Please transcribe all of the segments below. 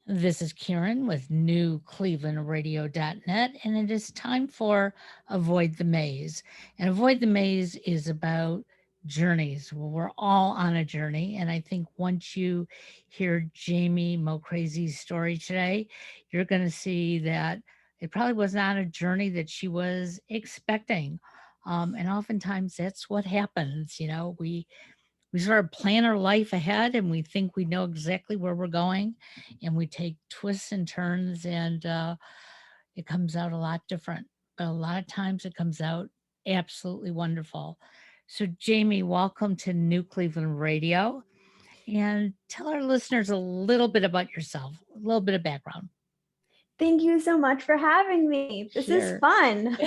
This is Karen with newclevelandradio.net, and it is time for Avoid the Maze. And Avoid the Maze is about journeys. Well, we're all on a journey. And I think once you hear Jamie Mo Crazy's story today, you're going to see that it probably was not a journey that she was expecting. And oftentimes that's what happens. We sort of plan our life ahead and we think we know exactly where we're going, and we take twists and turns, and it comes out a lot different. But a lot of times it comes out absolutely wonderful. So, Jamie, welcome to New Cleveland Radio, and tell our listeners a little bit about yourself, a little bit of background. Thank you so much for having me. This is Sure. fun.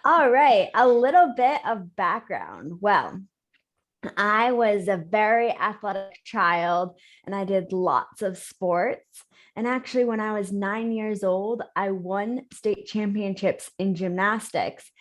All right, a little bit of background. Well, I was a very athletic child and I did lots of sports. And actually, when I was 9 years old, I won state championships in gymnastics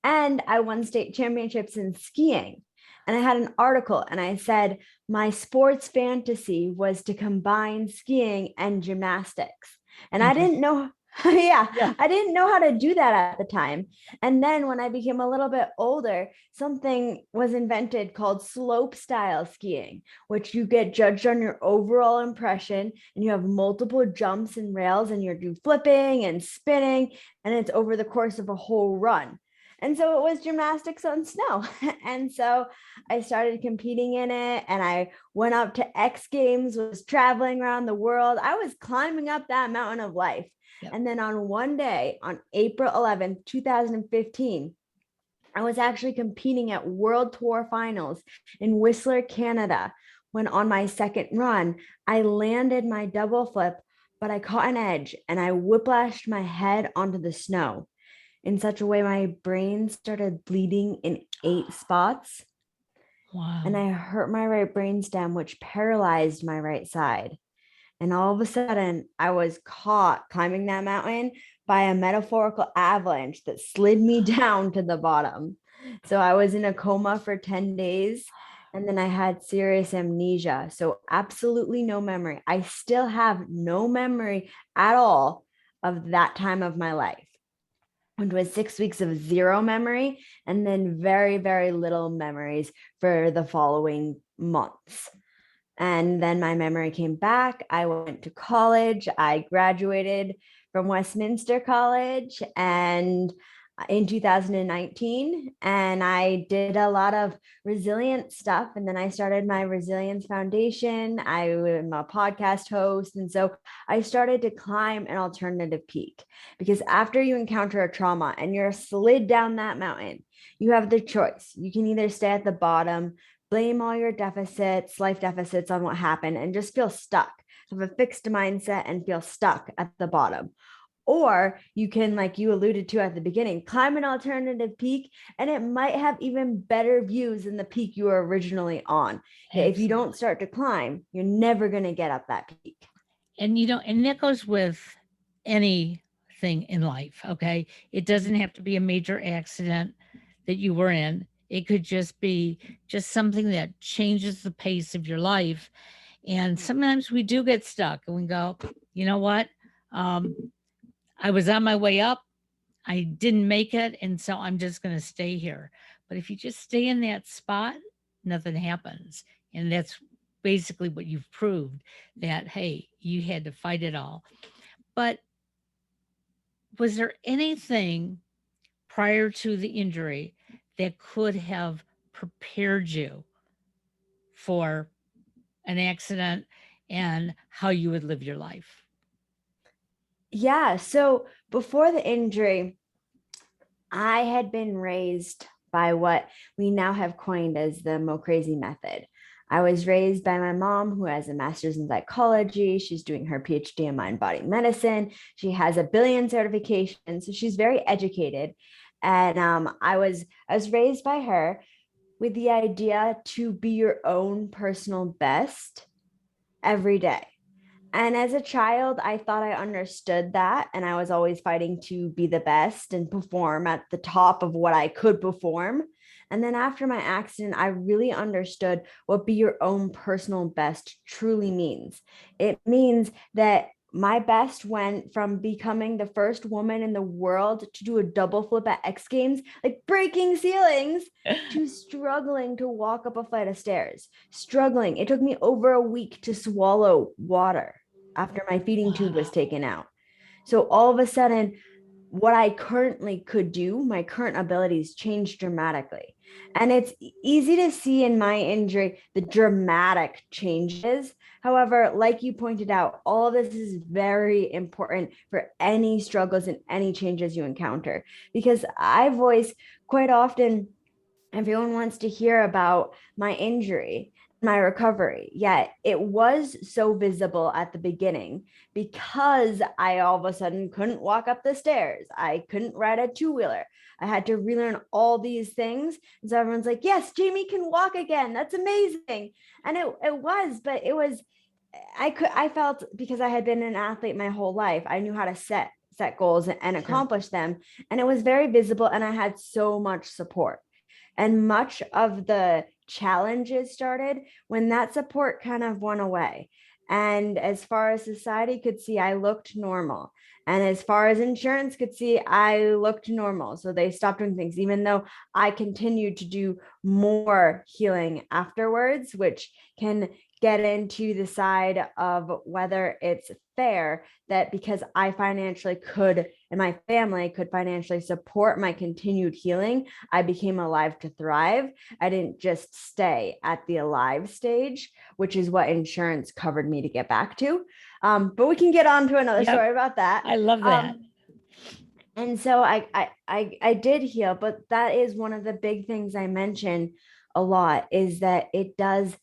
and I won state championships in skiing. And I had an article and I said, my sports fantasy was to combine skiing and gymnastics. And I didn't Interesting. know, yeah, Yeah. I didn't know how to do that at the time. And then when I became a little bit older, something was invented called slope style skiing, which you get judged on your overall impression and you have multiple jumps and rails and you're do flipping and spinning and it's over the course of a whole run. And so it was gymnastics on snow. And so I started competing in it and I went up to X Games, was traveling around the world. I was climbing up that mountain of life. Yep. And then on one day, on April 11th, 2015, I was actually competing at World Tour Finals in Whistler, Canada, when on my second run, I landed my double flip, but I caught an edge and I whiplashed my head onto the snow in such a way my brain started bleeding in 8 spots. And Wow. I hurt my right brainstem, which paralyzed my right side. And all of a sudden, I was caught climbing that mountain by a metaphorical avalanche that slid me down to the bottom. So I was in a coma for 10 days. And then I had serious amnesia. So, absolutely no memory. I still have no memory at all of that time of my life, which was 6 weeks of zero memory and then very, very little memories for the following months. And then my memory came back. I went to college. I graduated from Westminster College and in 2019 and I did a lot of resilience stuff and then I started my resilience foundation. I am a podcast host and so I started to climb an alternative peak because after you encounter a trauma and you're slid down that mountain, you have the choice. You can either stay at the bottom, blame all your deficits, life deficits on what happened, and just feel stuck, have a fixed mindset and feel stuck at the bottom. Or you can, like you alluded to at the beginning, climb an alternative peak and it might have even better views than the peak you were originally on. If you don't Absolutely. start to climb, you're never going to get up that peak. And that goes with anything in life. Okay. It doesn't have to be a major accident that you were in. It could just be just something that changes the pace of your life. And sometimes we do get stuck and we go, you know what? Um, I was on my way up. I didn't make it. And so I'm just going to stay here. But if you just stay in that spot, nothing happens. And that's basically what you've proved, that, hey, you had to fight it all. But was there anything prior to the injury that could have prepared you for an accident and how you would live your life? Yeah. So before the injury, I had been raised by what we now have coined as the Mo Crazy method. I was raised by my mom, who has a master's in psychology. She's doing her PhD in mind body medicine. She has a billion certifications. So she's very educated. And I was raised by her with the idea to be your own personal best every day. And as a child, I thought I understood that. And I was always fighting to be the best and perform at the top of what I could perform. And then after my accident, I really understood what be your own personal best truly means. It means that my best went from becoming the first woman in the world to do a double flip at X Games, like breaking ceilings, to struggling to walk up a flight of stairs. Struggling. It took me over a week to swallow water after my feeding tube was Wow. taken out. So all of a sudden, what I currently could do, my current abilities changed dramatically. And it's easy to see in my injury the dramatic changes. However, like you pointed out, all of this is very important for any struggles and any changes you encounter. Because I voice quite often, everyone wants to hear about my injury, my recovery. Yet it was so visible at the beginning because I all of a sudden couldn't walk up the stairs. I couldn't ride a two-wheeler. I had to relearn all these things. And so everyone's like, yes, Jamie can walk again. That's amazing. And it was, but it was, I felt, because I had been an athlete my whole life, I knew how to set goals and Sure. accomplish them. And it was very visible. And I had so much support. And much of the challenges started when that support kind of went away. And as far as society could see, I looked normal. And as far as insurance could see, I looked normal. So they stopped doing things, even though I continued to do more healing afterwards, which can get into the side of whether it's fair that because I financially could and my family could financially support my continued healing, I became alive to thrive. I didn't just stay at the alive stage, which is what insurance covered me to get back to. But we can get on to another Yep. story about that. I love that. And so I did heal, but that is one of the big things I mention a lot, is that it does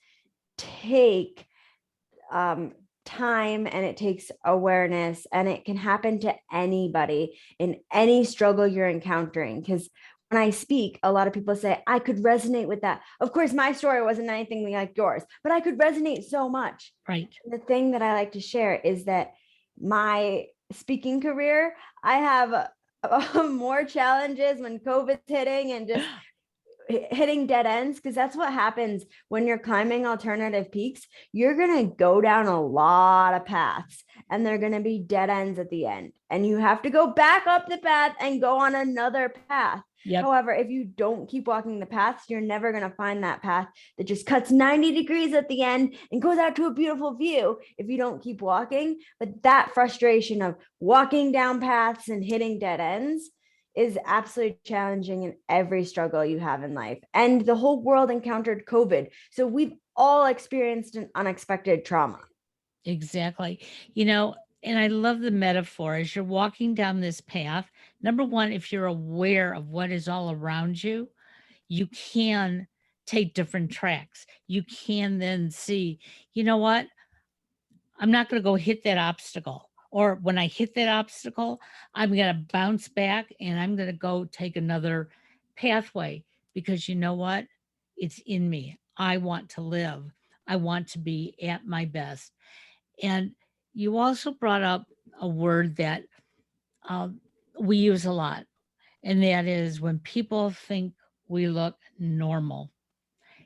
take um, time, and it takes awareness, and it can happen to anybody in any struggle you're encountering. Because when I speak, a lot of people say, I could resonate with that. Of course, my story wasn't anything like yours, but I could resonate so much. Right. And the thing that I like to share is that my speaking career, I have more challenges when COVID's hitting and just hitting dead ends, because that's what happens when you're climbing alternative peaks. You're going to go down a lot of paths, and they're going to be dead ends at the end, and you have to go back up the path and go on another path. Yep. However, if you don't keep walking the paths, you're never going to find that path that just cuts 90 degrees at the end and goes out to a beautiful view if you don't keep walking. But that frustration of walking down paths and hitting dead ends is absolutely challenging in every struggle you have in life. And the whole world encountered COVID. So we've all experienced an unexpected trauma. Exactly. And I love the metaphor as you're walking down this path. Number one, if you're aware of what is all around you, you can take different tracks. You can then see, you know what? I'm not going to go hit that obstacle. Or when I hit that obstacle, I'm going to bounce back and I'm going to go take another pathway because you know what? It's in me. I want to live. I want to be at my best. And you also brought up a word that um, we use a lot, and that is when people think we look normal.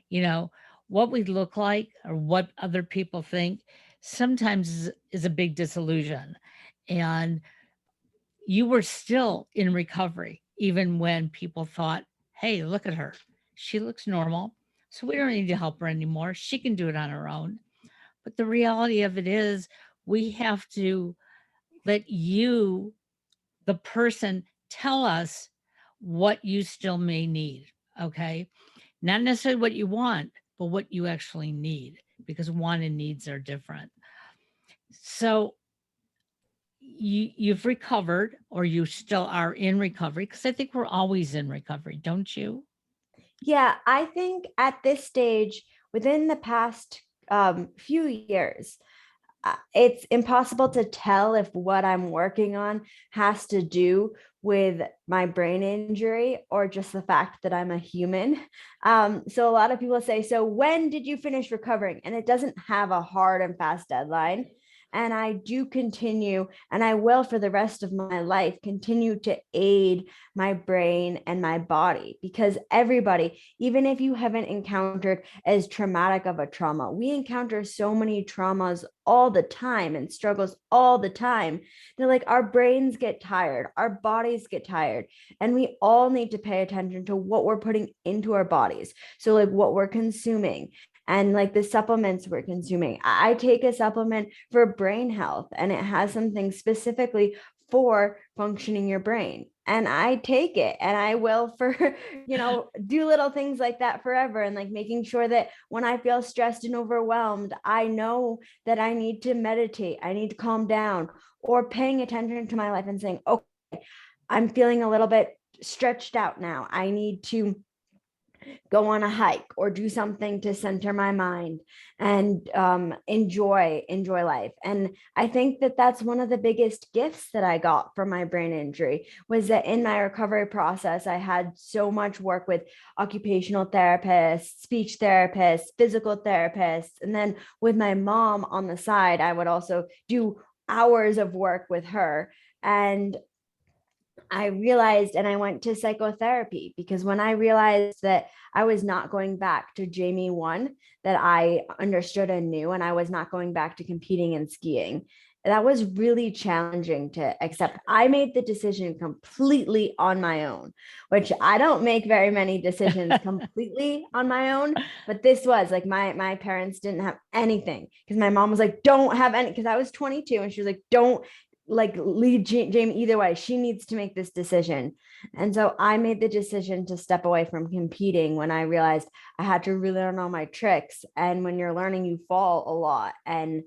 You know, what we look like or what other people think sometimes is a big disillusion. And you were still in recovery, even when people thought, hey, look at her. She looks normal. So we don't need to help her anymore. She can do it on her own. But the reality of it is, we have to let you, the person, tell us what you still may need. Okay. Not necessarily what you want, but what you actually need, because want and needs are different. So you've recovered, or you still are in recovery, because I think we're always in recovery, don't you? Yeah, I think at this stage, within the past few years, it's impossible to tell if what I'm working on has to do with my brain injury or just the fact that I'm a human. So a lot of people say, so when did you finish recovering? And it doesn't have a hard and fast deadline. And I do continue, and I will for the rest of my life, continue to aid my brain and my body, because everybody, even if you haven't encountered as traumatic of a trauma, we encounter so many traumas all the time and struggles all the time. They're like, our brains get tired, our bodies get tired, and we all need to pay attention to what we're putting into our bodies. So, like, what we're consuming and like the supplements we're consuming. I take a supplement for brain health, and it has something specifically for functioning your brain. And I take it, and I will for, do little things like that forever. And like making sure that when I feel stressed and overwhelmed, I know that I need to meditate, I need to calm down, or paying attention to my life and saying, okay, I'm feeling a little bit stretched out now. I need to go on a hike or do something to center my mind and enjoy life. And I think that that's one of the biggest gifts that I got from my brain injury, was that in my recovery process I had so much work with occupational therapists, speech therapists, physical therapists, and then with my mom on the side I would also do hours of work with her. And I realized, and I went to psychotherapy, because when I realized that I was not going back to Jamie one that I understood and knew, and I was not going back to competing and skiing, that was really challenging to accept. I made the decision completely on my own, which I don't make very many decisions completely on my own. But this was like, my parents didn't have anything, because my mom was like, don't have any, because I was 22, and she was like, don't like lead Jamie either way. She needs to make this decision. And so I made the decision to step away from competing when I realized I had to really learn all my tricks. And when you're learning, you fall a lot. And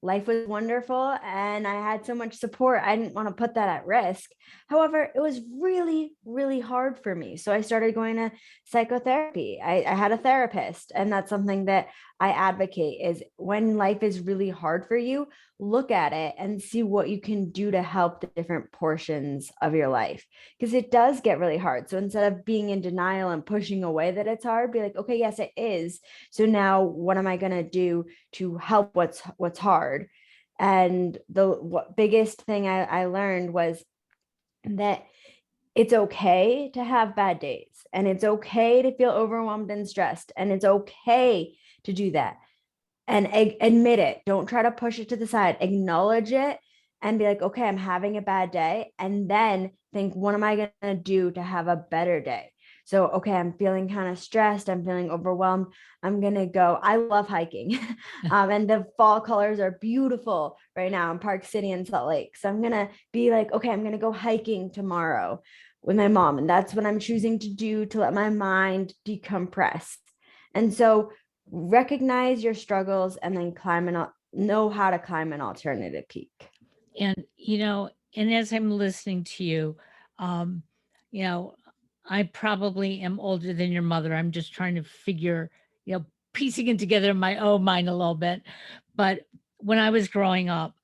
life was wonderful, and I had so much support. I didn't want to put that at risk. However, it was really, really hard for me. So I started going to psychotherapy. I had a therapist, and that's something that I advocate, is when life is really hard for you, look at it and see what you can do to help the different portions of your life, because it does get really hard. So instead of being in denial and pushing away that it's hard, be like, okay, yes, it is. So now what am I going to do to help what's hard? And the biggest thing I learned was that it's okay to have bad days, and it's okay to feel overwhelmed and stressed, and it's okay to do that, and admit it. Don't try to push it to the side. Acknowledge it and be like, okay, I'm having a bad day. And then think, what am I going to do to have a better day? So, okay, I'm feeling kind of stressed. I'm feeling overwhelmed. I'm going to go. I love hiking. And the fall colors are beautiful right now in Park City and Salt Lake. So I'm going to be like, okay, I'm going to go hiking tomorrow with my mom. And that's what I'm choosing to do to let my mind decompress. And so recognize your struggles and then know how to climb an alternative peak. And, and as I'm listening to you, um, you know, I probably am older than your mother. I'm just trying to figure, piecing it together in my own mind a little bit. But when I was growing up,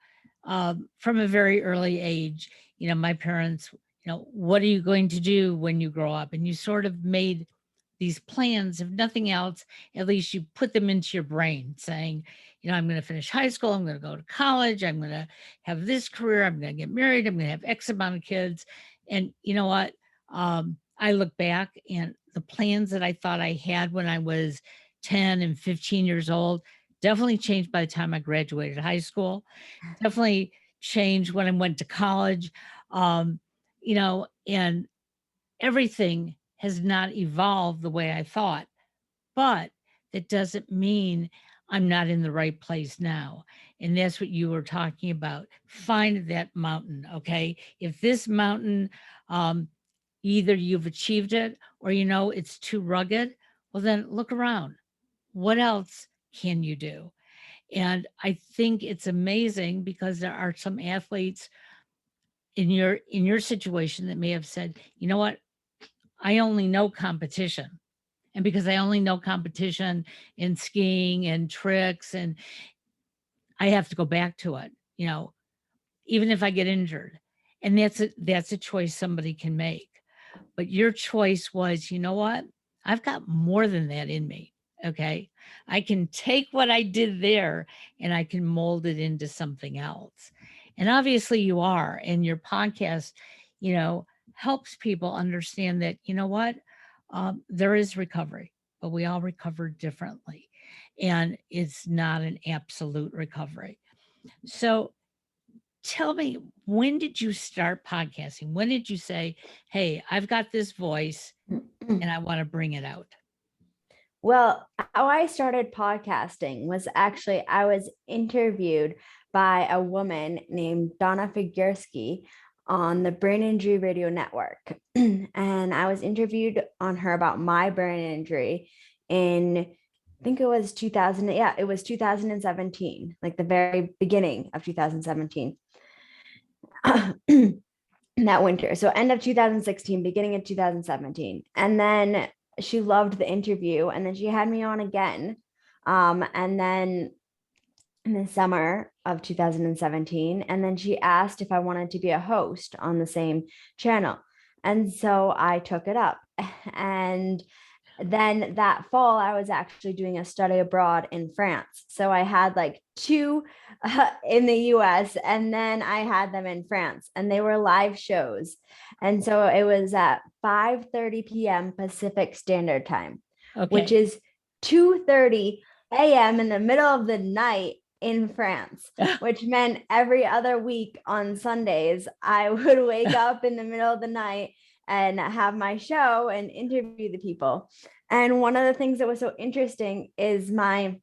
from a very early age, my parents, what are you going to do when you grow up? And you sort of made these plans, if nothing else, at least you put them into your brain saying, I'm going to finish high school, I'm going to go to college, I'm going to have this career, I'm going to get married, I'm going to have X amount of kids. And you know what? I look back, and the plans that I thought I had when I was 10 and 15 years old definitely changed by the time I graduated high school, definitely changed when I went to college. Um, and everything has not evolved the way I thought, but that doesn't mean I'm not in the right place now. And that's what you were talking about. Find that mountain. Okay. If this mountain, um, either you've achieved it or it's too rugged, well, then look around. What else can you do? And I think it's amazing because there are some athletes in your situation that may have said, you know what, I only know competition. And because I only know competition in skiing and tricks, and I have to go back to it, even if I get injured. And that's a choice somebody can make. But your choice was, you know what? I've got more than that in me. Okay. I can take what I did there and I can mold it into something else. And obviously you are. And your podcast, you know, helps people understand that, you know what, there is recovery, but we all recover differently. And it's not an absolute recovery. So tell me, when did you start podcasting? When did you say, hey, I've got this voice and I want to bring it out? Well, how I started podcasting was actually I was interviewed by a woman named Donna Figurski on the Brain Injury Radio Network. And I was interviewed on her about my brain injury in, I think it was 2000. Yeah, it was 2017, like the very beginning of 2017. That winter. So end of 2016, beginning of 2017. And then she loved the interview and then she had me on again. And then in the summer of 2017, and then she asked if I wanted to be a host on the same channel. And so I took it up. And then that fall, I was actually doing a study abroad in France. So I had like two in the US, and then I had them in France, and they were live shows. And so it was at 5:30 p.m. Pacific Standard Time, which Okay. is 2:30 a.m. in the middle of the night in France, which meant every other week on Sundays, I would wake up in the middle of the night and have my show and interview the people. And one of the things that was so interesting is my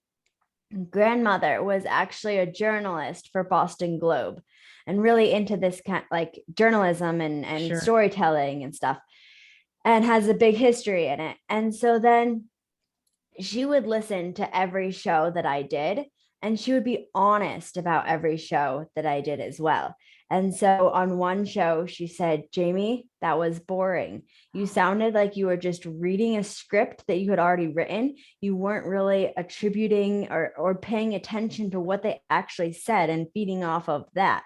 grandmother was actually a journalist for Boston Globe and really into this kind of like journalism and Sure. storytelling and stuff, and has a big history in it. And so then she would listen to every show that I did, and she would be honest about every show that I did as well. And so on one show, she said, Jamie, that was boring. You sounded like you were just reading a script that you had already written. You weren't really attributing or paying attention to what they actually said and feeding off of that.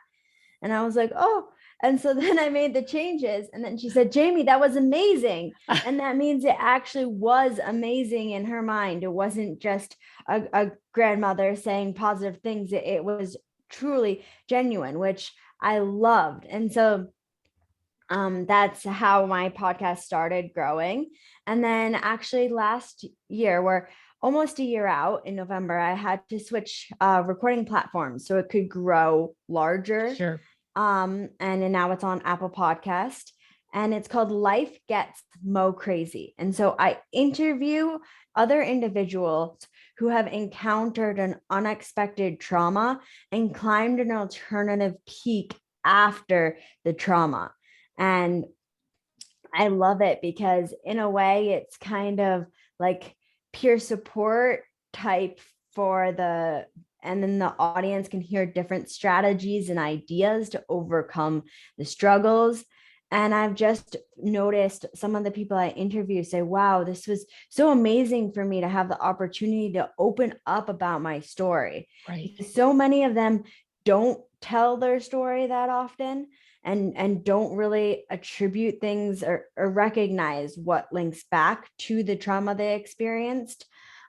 And I was like, oh. And so then I made the changes. And then she said, Jamie, that was amazing. And that means it actually was amazing in her mind. It wasn't just a grandmother saying positive things, it was truly genuine, which I loved. And so that's how my podcast started growing. And then actually last year, we're almost a year out in November, I had to switch recording platforms so it could grow larger. Sure. And now it's on Apple Podcast, and it's called Life Gets Mo Crazy. And so I interview other individuals who have encountered an unexpected trauma and climbed an alternative peak after the trauma. And I love it because in a way it's kind of like peer support type for the, and then the audience can hear different strategies and ideas to overcome the struggles. And I've just noticed some of the people I interview say, wow, this was so amazing for me to have the opportunity to open up about my story. Right. Because so many of them don't tell their story that often, and don't really attribute things or recognize what links back to the trauma they experienced.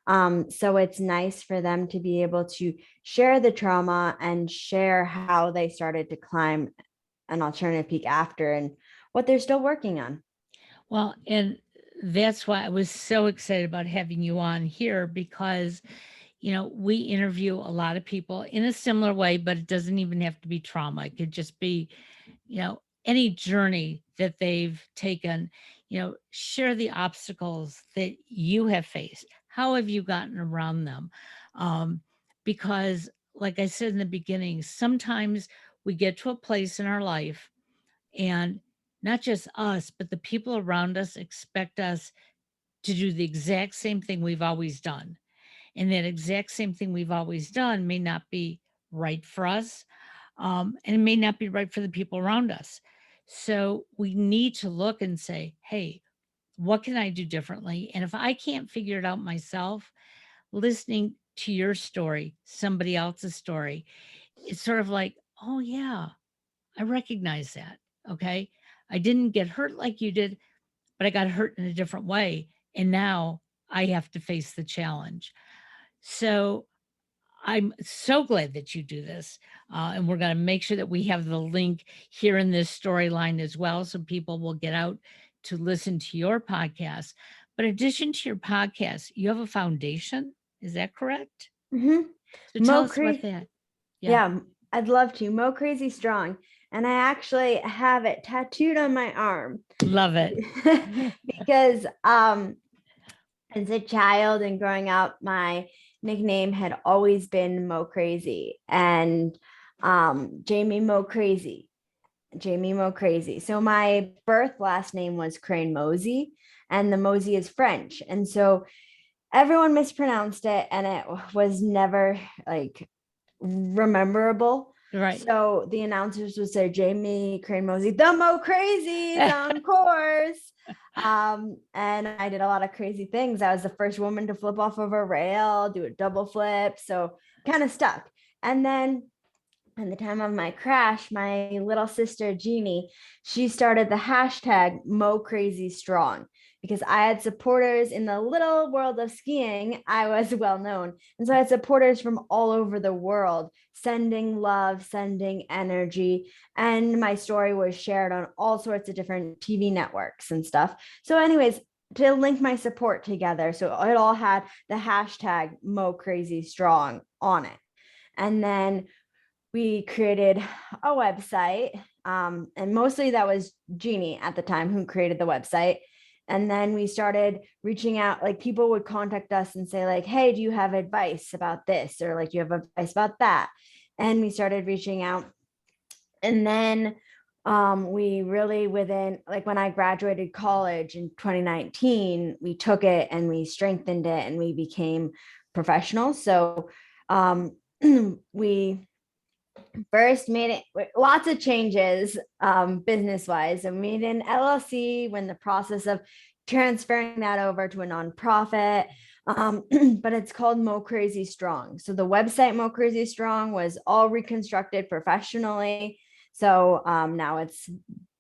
So it's nice for them to be able to share the trauma and share how they started to climb an alternative peak after and what they're still working on. Well, and that's why I was so excited about having you on here because, you know, we interview a lot of people in a similar way, but it doesn't even have to be trauma. It could just be, you know, any journey that they've taken, you know, share the obstacles that you have faced. How have you gotten around them? Um, because, like I said in the beginning, sometimes we get to a place in our life and not just us, but the people around us expect us to do the exact same thing we've always done. And that exact same thing we've always done may not be right for us. And it may not be right for the people around us. So we need to look and say, hey, what can I do differently? And if I can't figure it out myself, listening to your story, somebody else's story, it's sort of like, oh, yeah, I recognize that. Okay. I didn't get hurt like you did, but I got hurt in a different way. And now I have to face the challenge. So I'm so glad that you do this. And we're going to make sure that we have the link here in this storyline as well. So people will get out to listen to your podcast. But in addition to your podcast, you have a foundation. Is that correct? Mm-hmm. So tell Mo us about Crazy. that. Yeah. Yeah, I'd love to. Mo Crazy Strong. And I actually have it tattooed on my arm Love it. because as a child and growing up, my nickname had always been Mo Crazy and Jamie Mo Crazy. Jamie Mo Crazy. So my birth last name was Crane Mosey, and the Mosey is French. And so everyone mispronounced it, and it was never like rememberable. Right. So the announcers would say, Jamie Crane Mosey, the Mo Crazies on course. And I did a lot of crazy things. I was the first woman to flip off of a rail, do a double flip. So kind of stuck. And then at the time of my crash, my little sister Jeannie, she started the hashtag Mo Crazy Strong because I had supporters in the little world of skiing. I was well known. And so I had supporters from all over the world sending love, sending energy. And my story was shared on all sorts of different TV networks and stuff. So, anyways, to link my support together. So it all had the hashtag Mo Crazy Strong on it. And then we created a website. And mostly that was Jeannie at the time who created the website. And then we started reaching out, like people would contact us and say, like, hey, do you have advice about this? Or like, do you have advice about that? And we started reaching out. And then we really, within like when I graduated college in 2019, we took it and we strengthened it and we became professionals. So we first made it lots of changes business wise, and made an LLC when the process of transferring that over to a nonprofit. But it's called Mo Crazy Strong. So the website Mo Crazy Strong was all reconstructed professionally. So now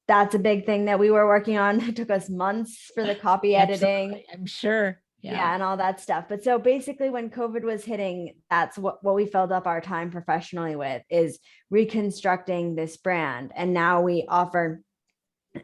that's a big thing that we were working on. It took us months for the copy editing. Absolutely. I'm sure. Yeah, and all that stuff. But so basically when COVID was hitting, that's what we filled up our time professionally with, is reconstructing this brand. And now we offer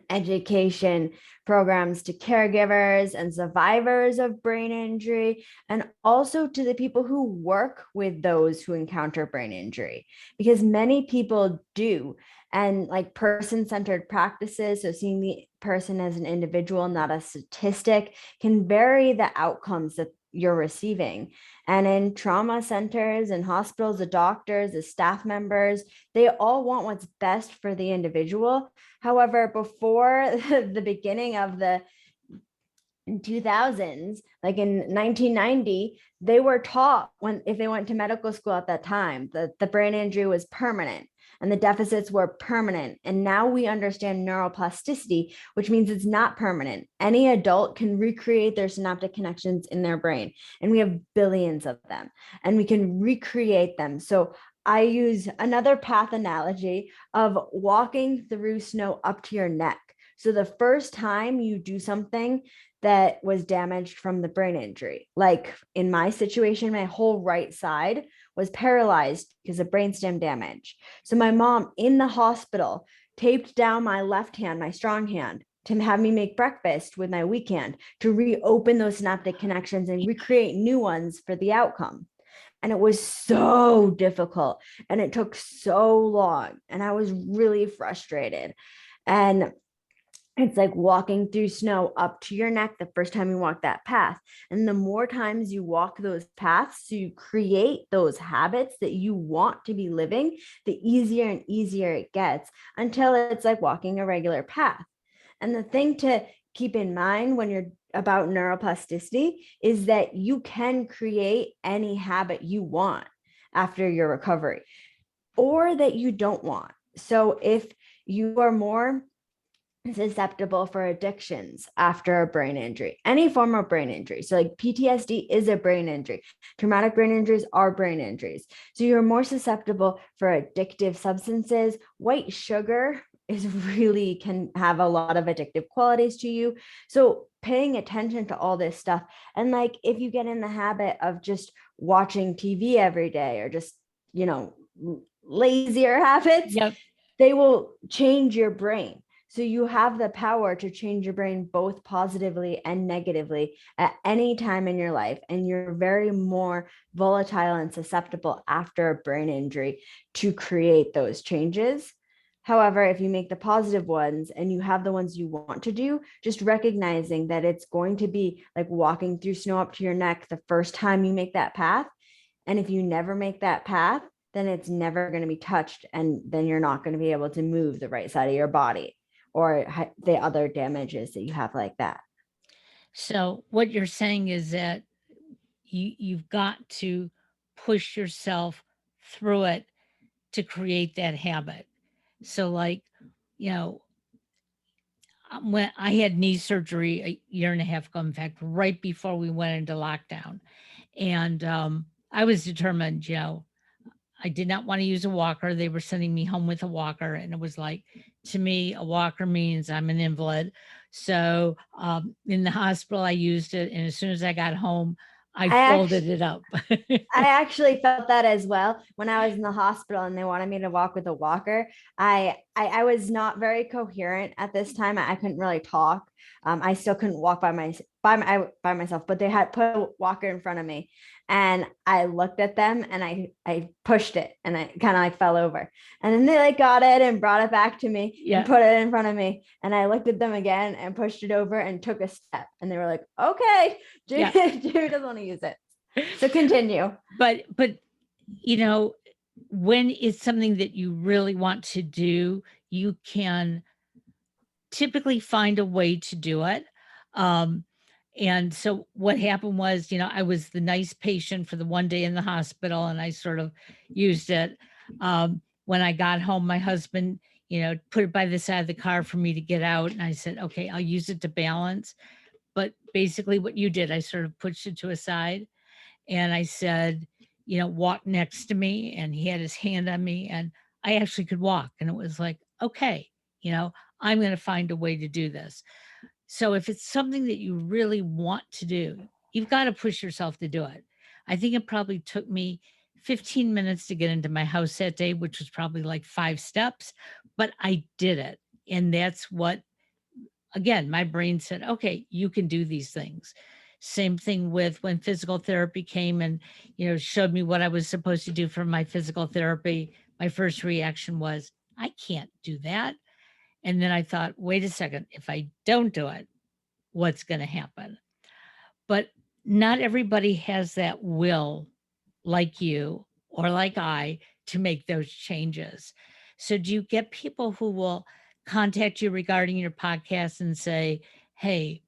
education programs to caregivers and survivors of brain injury, and also to the people who work with those who encounter brain injury, because many people do. And like person-centered practices, so seeing the person as an individual, not a statistic, can vary the outcomes that you're receiving. And in trauma centers and hospitals, the doctors, the staff members, they all want what's best for the individual. However, before the beginning of the 2000s, like in 1990, they were taught, when if they went to medical school at that time, that the brain injury was permanent and the deficits were permanent. And now we understand neuroplasticity, which means it's not permanent. Any adult can recreate their synaptic connections in their brain, and we have billions of them, and we can recreate them. So I use another path analogy of walking through snow up to your neck. So the first time you do something that was damaged from the brain injury, like in my situation, my whole right side was paralyzed because of brainstem damage. So my mom in the hospital taped down my left hand, my strong hand, to have me make breakfast with my weak hand to reopen those synaptic connections and recreate new ones for the outcome. And it was so difficult and it took so long. And I was really frustrated. And it's like walking through snow up to your neck the first time you walk that path. And the more times you walk those paths, so you create those habits that you want to be living, the easier and easier it gets, until it's like walking a regular path. And the thing to keep in mind when you're about neuroplasticity is that you can create any habit you want after your recovery, or that you don't want. So if you are more susceptible for addictions after a brain injury, any form of brain injury. So, like PTSD is a brain injury, traumatic brain injuries are brain injuries. So, you're more susceptible for addictive substances, white sugar. is really can have a lot of addictive qualities to you. So paying attention to all this stuff, and like if you get in the habit of just watching TV every day, or just, you know, lazier habits, Yep. they will change your brain. So you have the power to change your brain both positively and negatively at any time in your life. And you're very more volatile and susceptible after a brain injury to create those changes. However, if you make the positive ones and you have the ones you want to do, just recognizing that it's going to be like walking through snow up to your neck the first time you make that path. And if you never make that path, then it's never going to be touched. And then you're not going to be able to move the right side of your body or the other damages that you have like that. So what you're saying is that you've got to push yourself through it to create that habit. So like, you know, when I had knee surgery a year and a half ago, in fact, right before we went into lockdown, and I was determined, I did not want to use a walker. They were sending me home with a walker, and it was like, to me, a walker means I'm an invalid. So in the hospital, I used it, and as soon as I got home, I I folded actually it up. I actually felt that as well when I was in the hospital and they wanted me to walk with a walker. I was not very coherent at this time. I couldn't really talk. I still couldn't walk by myself, but they had put a walker in front of me, and I looked at them and I pushed it and I kind of like fell over. And then they like got it and brought it back to me and Yeah, put it in front of me. And I looked at them again and pushed it over and took a step. And they were like, "Okay, yeah. Jimmy doesn't want to use it." So continue. But you know, when it's something that you really want to do, you can typically find a way to do it. Um, and so what happened was, I was the nice patient for the one day in the hospital, and I sort of used it. When I got home, my husband, put it by the side of the car for me to get out. And I said, okay, I'll use it to balance. But basically, what you did, I sort of pushed it to a side and I said, walk next to me. And he had his hand on me, and I actually could walk. And it was like, okay, you know, I'm going to find a way to do this. So if it's something that you really want to do, you've got to push yourself to do it. I think it probably took me 15 minutes to get into my house that day, which was probably like 5 steps, but I did it. And that's what, again, my brain said, okay, you can do these things. Same thing with when physical therapy came and, showed me what I was supposed to do for my physical therapy. My first reaction was, I can't do that. And then I thought, wait a second, if I don't do it, what's going to happen? But not everybody has that will like you or like I to make those changes. So do you get people who will contact you regarding your podcast and say, "Hey,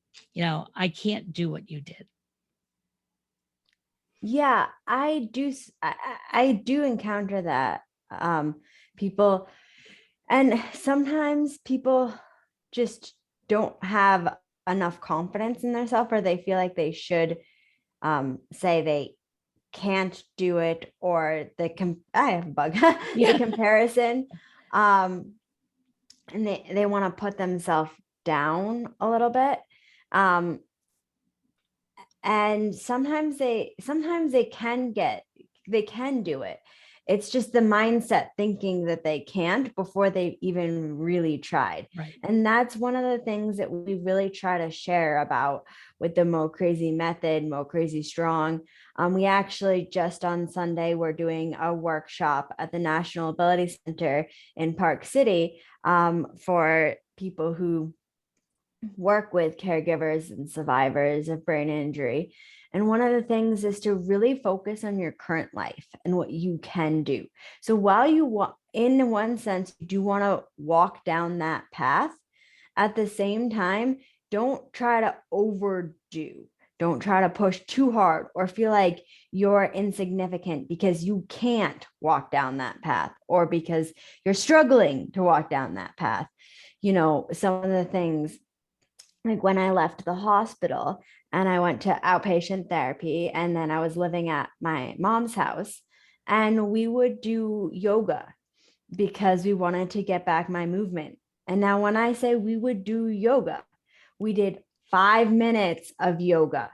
I can't do what you did." Yeah, I do. I do encounter that. People, and sometimes people just don't have enough confidence in themselves, or they feel like they should say they can't do it, or I have a bug. The Yeah. comparison, and they want to put themselves down a little bit. Um, and sometimes they can do it. It's just the mindset thinking that they can't before they even really tried. Right. And that's one of the things that we really try to share about with the Mo Crazy method, Mo Crazy Strong. We actually just on Sunday we're doing a workshop at the National Ability Center in Park City, for people who work with caregivers and survivors of brain injury. And one of the things is to really focus on your current life and what you can do. So while in one sense, you do want to walk down that path, at the same time, don't try to overdo. Don't try to push too hard or feel like you're insignificant because you can't walk down that path, or because you're struggling to walk down that path. Some of the things, like when I left the hospital and I went to outpatient therapy, and then I was living at my mom's house, and we would do yoga because we wanted to get back my movement. And now, when I say we would do yoga, we did 5 minutes of yoga,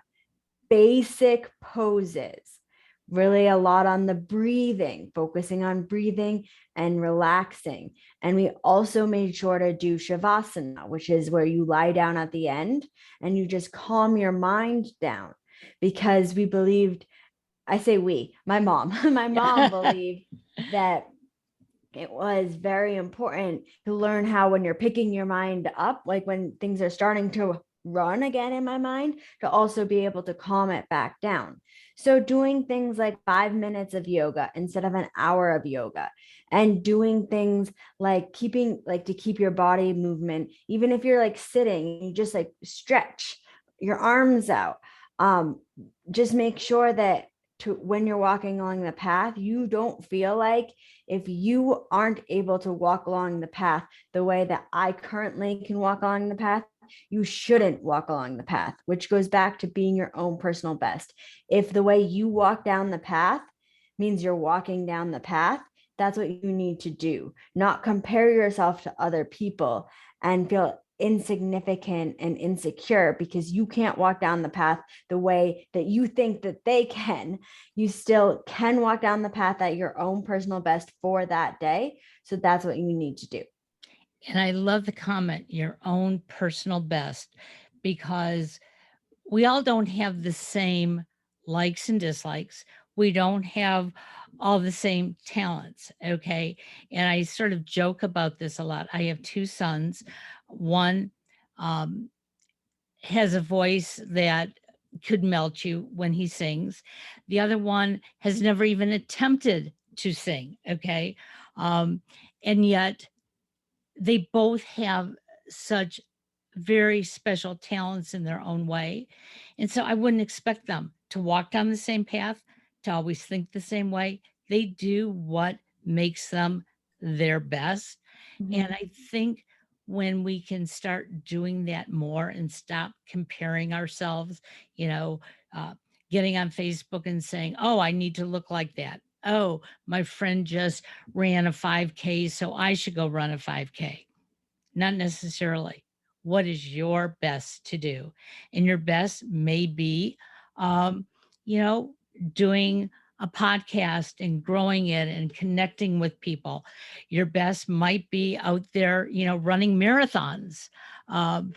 basic poses, really a lot on the breathing, focusing on breathing and relaxing. And we also made sure to do shavasana, which is where you lie down at the end and you just calm your mind down, because we believed, I say we, my mom, my mom believed that it was very important to learn how, when you're picking your mind up, like when things are starting to run again in my mind, to also be able to calm it back down. So doing things like 5 minutes of yoga instead of an hour of yoga, and doing things like to keep your body movement, even if you're like sitting, you just like stretch your arms out. Just make sure that when you're walking along the path, you don't feel like, if you aren't able to walk along the path the way that I currently can walk along the path, you shouldn't walk along the path, which goes back to being your own personal best. If the way you walk down the path means you're walking down the path, that's what you need to do, not compare yourself to other people and feel insignificant and insecure because you can't walk down the path the way that you think that they can. You still can walk down the path at your own personal best for that day. So that's what you need to do. And I love the comment, your own personal best, because we all don't have the same likes and dislikes. We don't have all the same talents. Okay. And I sort of joke about this a lot. I have two sons. One um, has a voice that could melt you when he sings. The other one has never even attempted to sing. Okay. Um, and yet they both have such very special talents in their own way. And so I wouldn't expect them to walk down the same path, to always think the same way. They do what makes them their best. And Mhm. I think when we can start doing that more and stop comparing ourselves, you know, uh, getting on Facebook and saying, oh, I need to look like that. Oh, my friend just ran a 5K, so I should go run a 5K. Not necessarily. What is your best to do? And your best may be, um, you know, doing a podcast and growing it and connecting with people. Your best might be out there, running marathons. Um,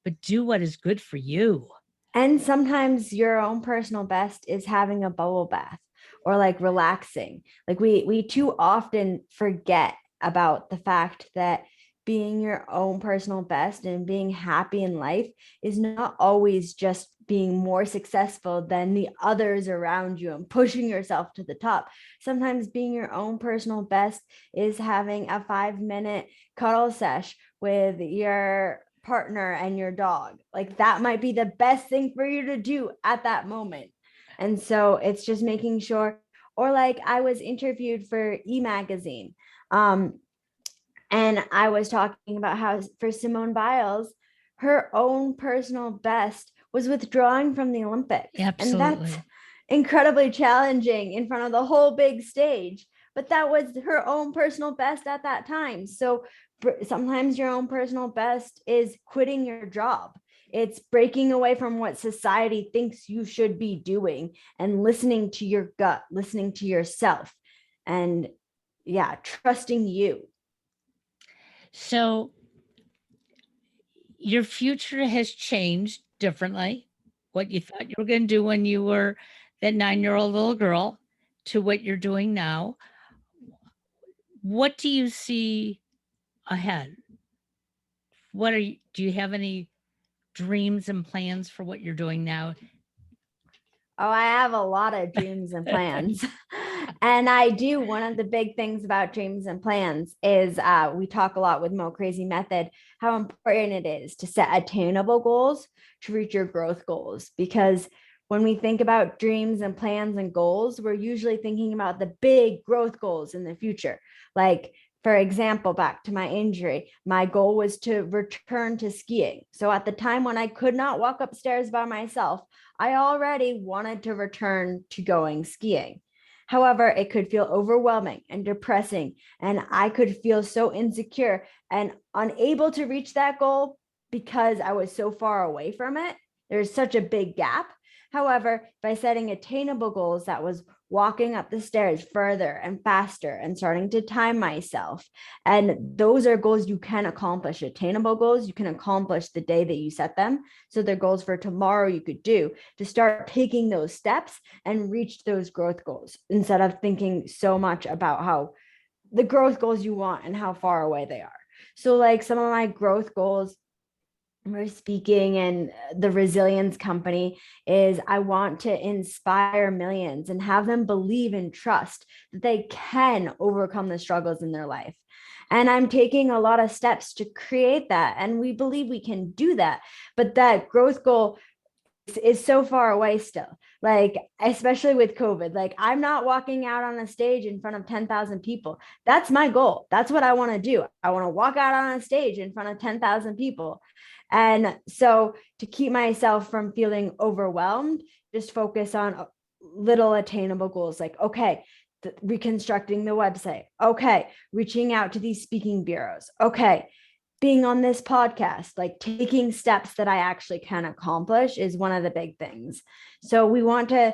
but do what is good for you. And sometimes your own personal best is having a bubble bath or like relaxing. Like we too often forget about the fact that being your own personal best and being happy in life is not always just being more successful than the others around you and pushing yourself to the top. Sometimes being your own personal best is having a 5 minute cuddle sesh with your partner and your dog. Like that might be the best thing for you to do at that moment. And so it's just making sure, or like I was interviewed for E Magazine. And I was talking about how for Simone Biles, her own personal best was withdrawing from the Olympics. And that's Absolutely. incredibly challenging in front of the whole big stage. But that was her own personal best at that time. So sometimes your own personal best is quitting your job. It's breaking away from what society thinks you should be doing and listening to your gut, listening to yourself, and yeah, trusting you. So your future has changed differently. What you thought you were going to do when you were that 9-year-old little girl to what you're doing now. What do you see ahead? Do you have any dreams and plans for what you're doing now? Oh, I have a lot of dreams and plans. And I do. One of the big things about dreams and plans is we talk a lot with Mo Crazy Method how important it is to set attainable goals to reach your growth goals. Because when we think about dreams and plans and goals, we're usually thinking about the big growth goals in the future. Like, for example, back to my injury, my goal was to return to skiing. So at the time when I could not walk upstairs by myself, I already wanted to return to going skiing. However, it could feel overwhelming and depressing, and I could feel so insecure and unable to reach that goal because I was so far away from it. There's such a big gap. However, by setting attainable goals, that was walking up the stairs further and faster and starting to time myself. And those are goals you can accomplish, attainable goals you can accomplish the day that you set them. So they're goals for tomorrow you could do to start taking those steps and reach those growth goals instead of thinking so much about how the growth goals you want and how far away they are. So, like some of my growth goals we're speaking and the resilience company is I want to inspire millions and have them believe and trust that they can overcome the struggles in their life. And I'm taking a lot of steps to create that, and we believe we can do that. But that growth goal is so far away still, like especially with COVID. Like I'm not walking out on a stage in front of 10,000 people. That's my goal. That's what I want to do. I want to walk out on a stage in front of 10,000 people. And so to keep myself from feeling overwhelmed, just focus on little attainable goals, like okay, reconstructing the website, okay, reaching out to these speaking bureaus, okay, being on this podcast, like taking steps that I actually can accomplish is one of the big things. So we want to,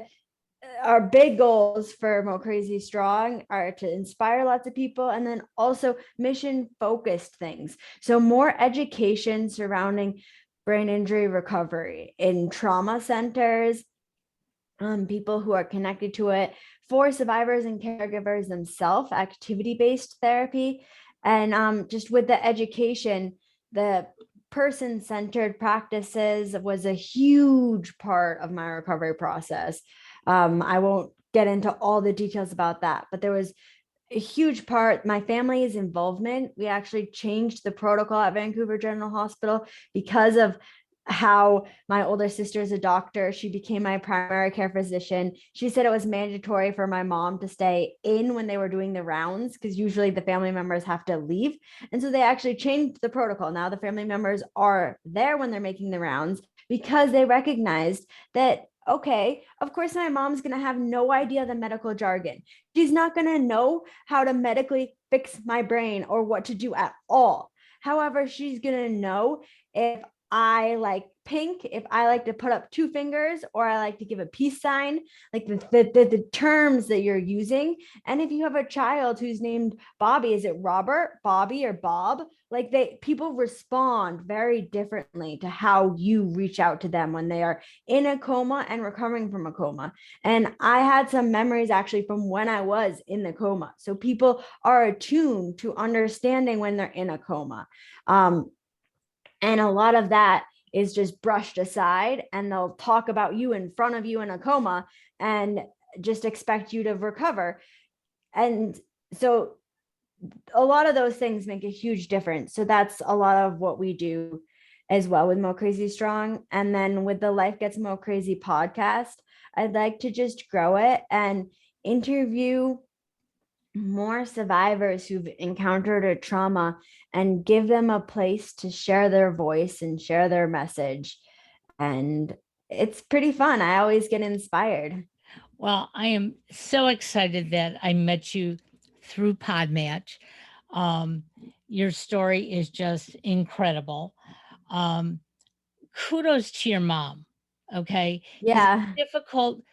our big goals for Mo Crazy Strong are to inspire lots of people and then also mission focused things. So more education surrounding brain injury recovery in trauma centers, people who are connected to it, for survivors and caregivers themselves, activity-based therapy. And just with the education, the person-centered practices was a huge part of my recovery process. I won't get into all the details about that, but there was a huge part, my family's involvement. We actually changed the protocol at Vancouver General Hospital because of how my older sister is a doctor. She became my primary care physician. She said it was mandatory for my mom to stay in when they were doing the rounds because usually the family members have to leave. And so they actually changed the protocol. Now the family members are there when they're making the rounds because they recognized that, okay, of course, my mom's going to have no idea the medical jargon. She's not going to know how to medically fix my brain or what to do at all. However, she's going to know if I like pink, if I like to put up two fingers, or I like to give a peace sign, like the terms that you're using. And if you have a child who's named Bobby, is it Robert, Bobby, or Bob? Like people respond very differently to how you reach out to them when they are in a coma and recovering from a coma. And I had some memories actually from when I was in the coma. So people are attuned to understanding when they're in a coma. And a lot of that is just brushed aside, and they'll talk about you in front of you in a coma and just expect you to recover. And so a lot of those things make a huge difference. So that's a lot of what we do as well with Mo Crazy Strong. And then with the Life Gets Mo Crazy podcast, I'd like to just grow it and interview more survivors who've encountered a trauma and give them a place to share their voice and share their message. And it's pretty fun. I always get inspired. Well, I am so excited that I met you through Podmatch. Um, your story is just incredible. Um, Kudos to your mom. Okay. Because it's Yeah. difficult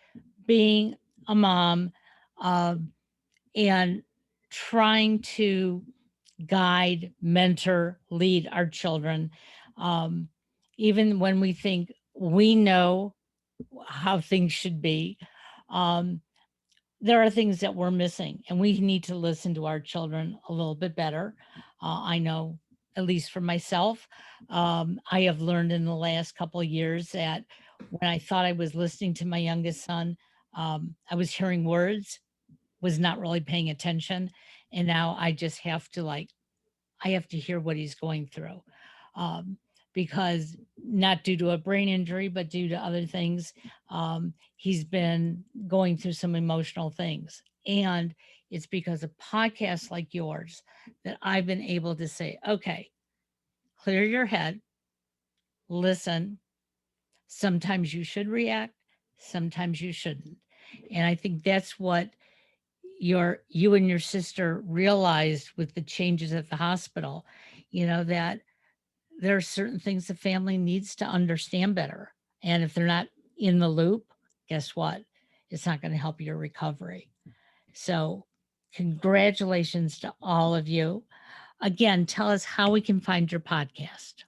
being a mom, um, and trying to guide, mentor, lead our children. Um, Even when we think we know how things should be, um, there are things that we're missing, and we need to listen to our children a little bit better. I know, at least for myself, I have learned in the last couple of years that when I thought I was listening to my youngest son, I was hearing words, was not really paying attention. And now I just have to like, I have to hear what he's going through. Um, because not due to a brain injury, but due to other things, he's been going through some emotional things. And it's because of podcasts like yours that I've been able to say, okay, clear your head, listen. Sometimes you should react, sometimes you shouldn't. And I think that's what you and your sister realized with the changes at the hospital, that there are certain things the family needs to understand better. And if they're not in the loop, guess what? It's not going to help your recovery. So, congratulations to all of you. Again, tell us how we can find your podcast.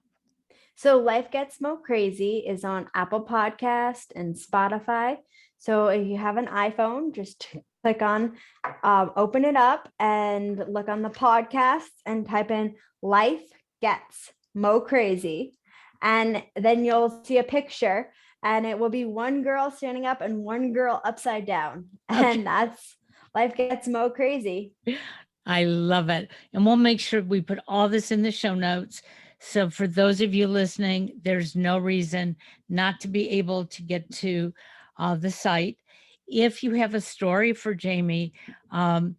So Life Gets Mo Crazy is on Apple Podcast and Spotify. So if you have an iPhone, just click on, open it up and look on the podcasts and type in Life Gets Mo Crazy. And then you'll see a picture and it will be one girl standing up and one girl upside down. Okay. And that's Life Gets Mo Crazy. I love it. And we'll make sure we put all this in the show notes. So, for those of you listening, there's no reason not to be able to get to the site. If you have a story for Jamie, how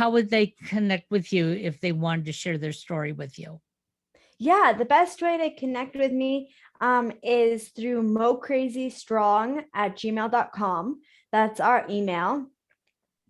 would they connect with you if they wanted to share their story with you? Yeah, the best way to connect with me is through mocrazystrong@gmail.com. That's our email.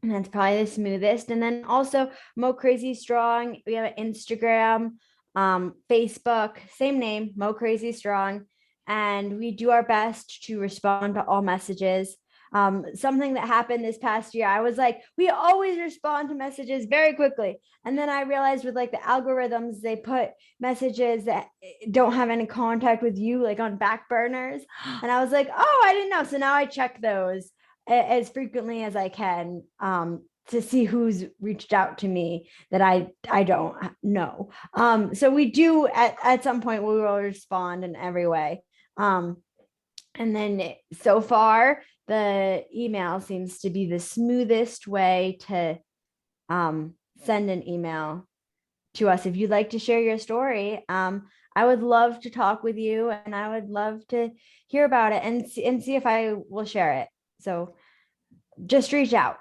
And that's probably the smoothest. And then also Mo Crazy Strong. We have an Instagram, Facebook, same name, Mo Crazy Strong. And we do our best to respond to all messages. Something that happened this past year, I was like, we always respond to messages very quickly. And then I realized with like the algorithms, they put messages that don't have any contact with you, like on back burners. And I was like, oh, I didn't know. So now I check those as frequently as I can, to see who's reached out to me that I don't know. So we do at some point we will respond in every way. And then so far the email seems to be the smoothest way to send an email to us. If you'd like to share your story, I would love to talk with you and I would love to hear about it and see if I will share it. So just reach out.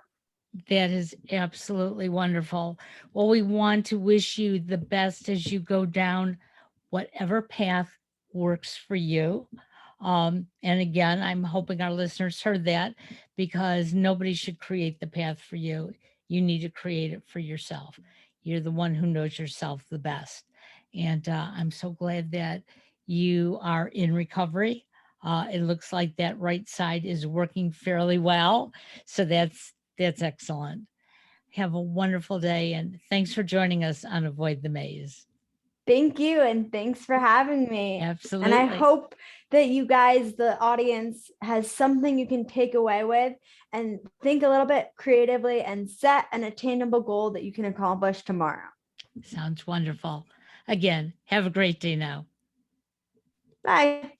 That is absolutely wonderful. Well, we want to wish you the best as you go down whatever path works for you. And again, I'm hoping our listeners heard that, because nobody should create the path for you. You need to create it for yourself. You're the one who knows yourself the best. And I'm so glad that you are in recovery. It looks like that right side is working fairly well. So that's excellent. Have a wonderful day, and thanks for joining us on Avoid the Maze. Thank you. And thanks for having me. Absolutely. And I hope that you guys, the audience, has something you can take away with and think a little bit creatively and set an attainable goal that you can accomplish tomorrow. Sounds wonderful. Again, have a great day now. Bye.